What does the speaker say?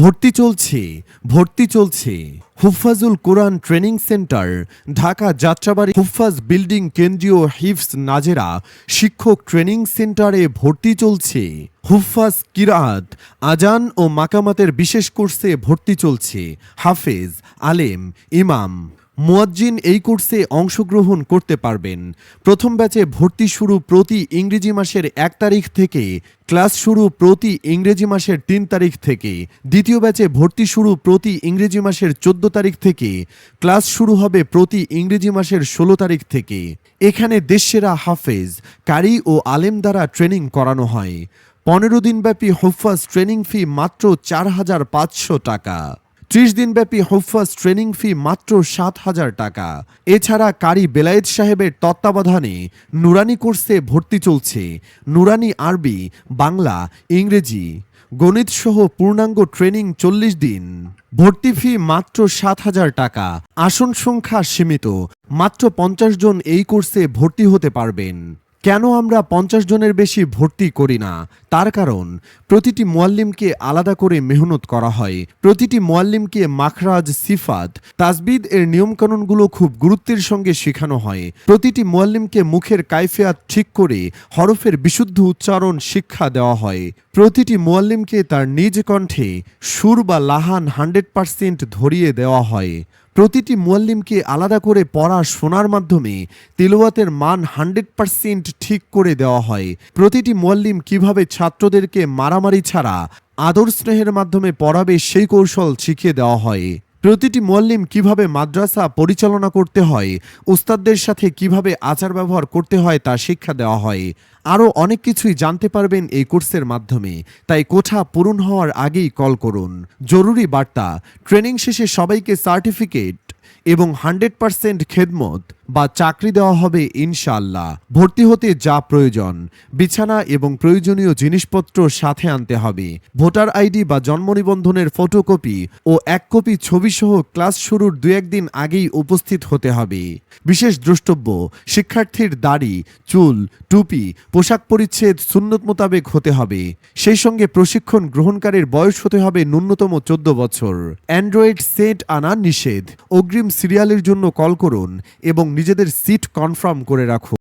ভর্তি চলছে Hufazul Quran training centre, Dhaka Jatrabari Hufaz building, কেন্দ্রীয় হিফজ নাজেরা শিক্ষক ট্রেনিং সেন্টারে ভর্তি চলছে। হুফাজ কিরাত, আজান ও মাকামাতের বিশেষ কোর্সে ভর্তি চলছে। হাফেজ, আলেম, ইমাম, মুয়াজ্জিন এই কোর্সে অংশগ্রহণ করতে পারবেন। প্রথম ব্যাচে ভর্তি শুরু প্রতি ইংরেজি মাসের 1 তারিখ থেকে, ক্লাস শুরু প্রতি ইংরেজি মাসের 3 তারিখ থেকে। দ্বিতীয় ব্যাচে ভর্তি শুরু প্রতি ইংরেজি মাসের 14 তারিখ থেকে, ক্লাস শুরু হবে প্রতি ইংরেজি মাসের 16 তারিখ থেকে। এখানে দেশসেরা হাফেজ, কারি ও আলেম দ্বারা ট্রেনিং করানো হয়। 15 দিনব্যাপী হুফাজ ট্রেনিং ফি মাত্র 4,500 টাকা। 30 দিনব্যাপী হুফাজ ট্রেনিং ফি মাত্র 7,000 টাকা। এছাড়া কারি বেলায়েত সাহেবের তত্ত্বাবধানে নুরানি কোর্সে ভর্তি চলছে। নুরানি আরবি, বাংলা, ইংরেজি, গণিত সহ পূর্ণাঙ্গ ট্রেনিং 40 দিন। ভর্তি ফি মাত্র 7,000 টাকা। আসন সংখ্যা সীমিত, মাত্র 50 জন এই কোর্সে ভর্তি হতে পারবেন। কেন আমরা 50 জনের বেশি ভর্তি করি না? তার কারণ প্রতিটি মুয়াল্লিমকে আলাদা করে মেহনত করা হয়। প্রতিটি মুয়াল্লিমকে মাখরাজ, সিফাত, তাজবিদ এর নিয়মকানুনগুলো খুব গুরুত্বের সঙ্গে শেখানো হয়। প্রতিটি মুয়াল্লিমকে মুখের কাইফিয়াত ঠিক করে হরফের বিশুদ্ধ উচ্চারণ শিক্ষা দেওয়া হয়। প্রতিটি মুয়াল্লিমকে তার নিজ কণ্ঠে সুর বা লাহান 100% ধরিয়ে দেওয়া হয়। প্রতিটি মুয়াল্লিমকে আলাদা করে পড়া শোনার মাধ্যমে তিলাওয়াতের মান 100% ঠিক করে দেওয়া হয়। প্রতিটি মুয়াল্লিম কিভাবে ছাত্রদেরকে মারামারি ছাড়া আদর স্নেহের মাধ্যমে পড়াবে সেই কৌশল শিখিয়ে দেওয়া হয়। প্রতিটি মুয়াল্লিম কিভাবে মাদ্রাসা পরিচালনা করতে হয়, উস্তাদদের সাথে কিভাবে আচার ব্যবহার করতে হয় তা শিক্ষা দেওয়া হয়। আরও অনেক কিছুই জানতে পারবেন এই কোর্সের মাধ্যমে। তাই কোঠা পূরণ হওয়ার আগেই কল করুন। জরুরি বার্তা, ট্রেনিং শেষে সবাইকে সার্টিফিকেট এবং 100% খেদমত বা চাকরি দেওয়া হবে ইনশাআল্লাহ। ভর্তি হতে যা প্রয়োজন, বিছানা এবং প্রয়োজনীয় জিনিসপত্র সাথে আনতে হবে। ভোটার আইডি বা জন্ম নিবন্ধনের ফটোকপি ও 1 কপি ছবিসহ ক্লাস শুরুর 2-1 দিন আগেই উপস্থিত হতে হবে। বিশেষ দ্রষ্টব্য, শিক্ষার্থীর দাড়ি, চুল, টুপি, পোশাক পরিচ্ছেদ সুন্নত মোতাবেক হতে হবে। সেই সঙ্গে প্রশিক্ষণ গ্রহণকারীর বয়স হতে হবে ন্যূনতম 14 বছর। অ্যান্ড্রয়েড সেট আনা নিষেধ। অগ্রিম সিরিয়ালের জন্য কল করুন এবং নিজেদের সিট কনফার্ম করে রাখুন।